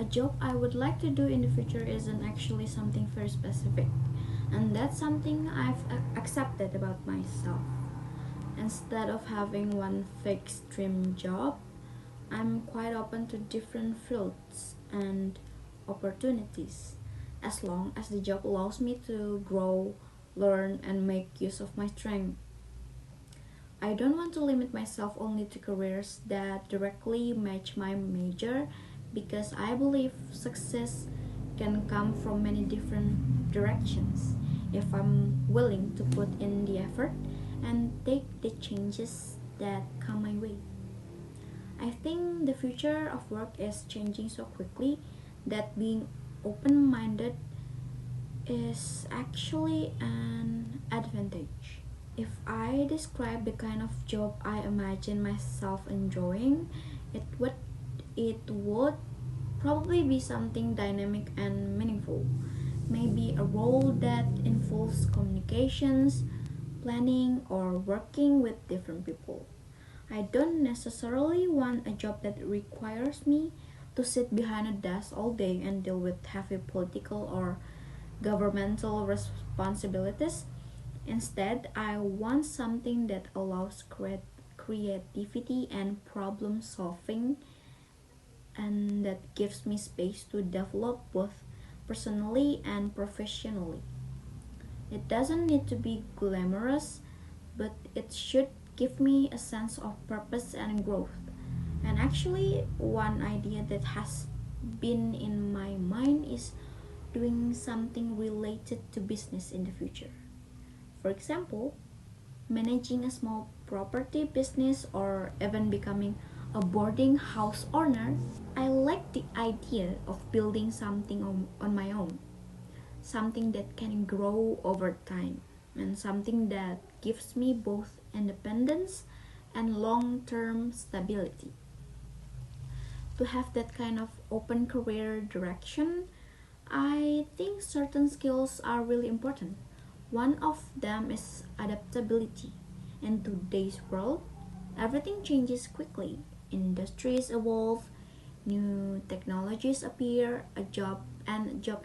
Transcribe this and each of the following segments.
A job I would like to do in the future isn't actually something very specific, and that's something I've accepted about myself. Instead of having one fixed dream job, I'm quite open to different fields and opportunities as long as the job allows me to grow, learn, and make use of my strength. I don't want to limit myself only to careers that directly match my major because I believe success can come from many different directions if I'm willing to put in the effort and take the changes that come my way. I think the future of work is changing so quickly that being open minded is actually an advantage. If I describe the kind of job I imagine myself enjoying, it would probably be something dynamic and meaningful. Maybe a role that involves communications, planning, or working with different people. I don't necessarily want a job that requires me to sit behind a desk all day and deal with heavy political or governmental responsibilities. Instead, I want something that allows creativity and problem solving and that gives me space to develop both personally and professionally. It doesn't need to be glamorous, but it should give me a sense of purpose and growth. And actually, one idea that has been in my mind is doing something related to business in the future. For example, managing a small property business or even becoming a boarding house owner. I like the idea of building something on my own, something that can grow over time, and something that gives me both independence and long term stability. To have that kind of open career direction, I think certain skills are really important. One of them is adaptability. In today's world, everything changes quickly. Industries evolve, new technologies appear, job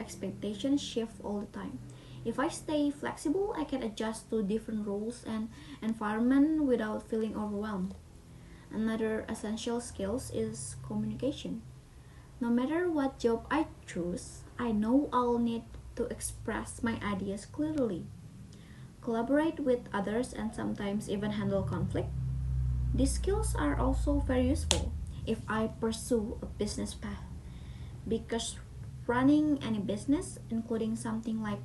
expectations shift all the time. If I stay flexible, I can adjust to different roles and environment without feeling overwhelmed. Another essential skill is communication. No matter what job I choose, I know I'll need to express my ideas clearly, collaborate with others, and sometimes even handle conflict. These skills are also very useful if I pursue a business path because running any business, including something like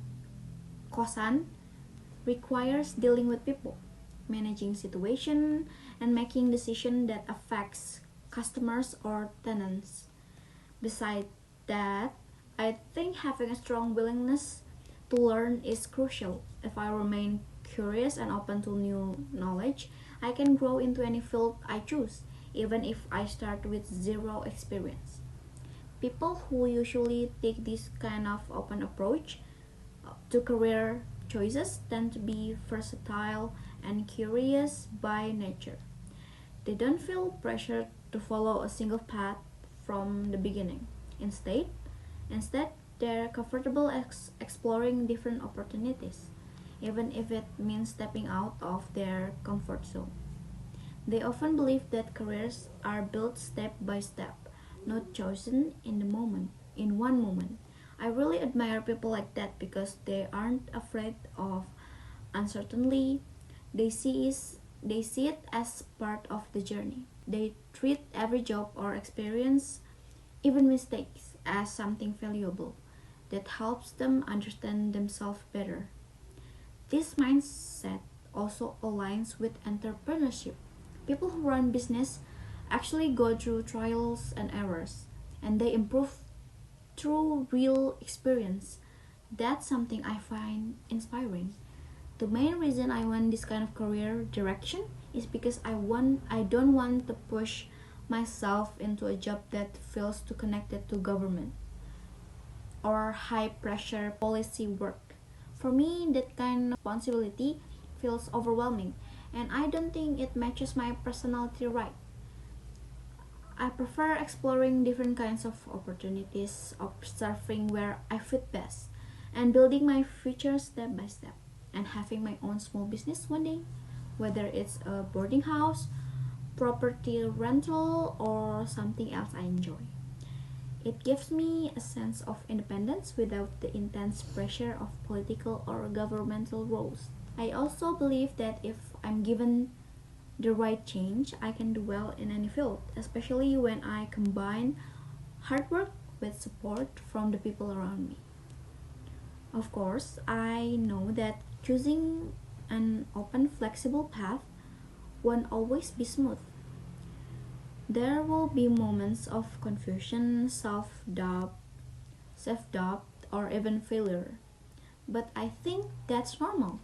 kosan, requires dealing with people, managing situation, and making decisions that affects customers or tenants. Besides that, I think having a strong willingness to learn is crucial. If I remain curious and open to new knowledge, I can grow into any field I choose, even if I start with zero experience. People who usually take this kind of open approach to career choices tend to be versatile and curious by nature. They don't feel pressured to follow a single path from the beginning. Instead, Instead, they're comfortable exploring different opportunities, even if it means stepping out of their comfort zone. They often believe that careers are built step by step, not chosen in one moment. I really admire people like that because they aren't afraid of uncertainty. They see is they see it as part of the journey. They treat every job or experience, even mistakes, as something valuable that helps them understand themselves better. This mindset also aligns with entrepreneurship. People who run business actually go through trials and errors and they improve through real experience. That's something I find inspiring. The main reason I want this kind of career direction is because I don't want to push myself into a job that feels too connected to government or high pressure policy work. For me, that kind of responsibility feels overwhelming and I don't think it matches my personality right. I prefer exploring different kinds of opportunities, observing where I fit best, and building my future step by step, and having my own small business one day, whether it's a boarding house, property rental, or something else I enjoy. It gives me a sense of independence without the intense pressure of political or governmental roles. I also believe that if I'm given the right change, I can do well in any field, especially when I combine hard work with support from the people around me. Of course, I know that choosing an open, flexible path won't always be smooth. There will be moments of confusion, self doubt, or even failure. But I think that's normal,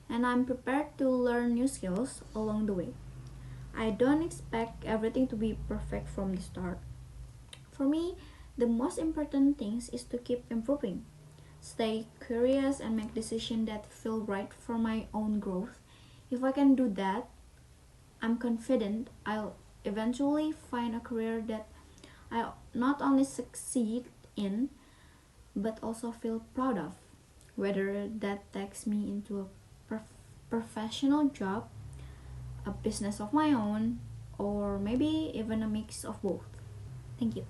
and I'm prepared to learn new skills along the way. I don't expect everything to be perfect from the start. For me, the most important thing is to keep improving, stay curious, and make decisions that feel right for my own growth. If I can do that, I'm confident I'll eventually find a career that I not only succeed in but also feel proud of, whether that takes me into a professional job, a business of my own, or maybe even a mix of both. Thank you.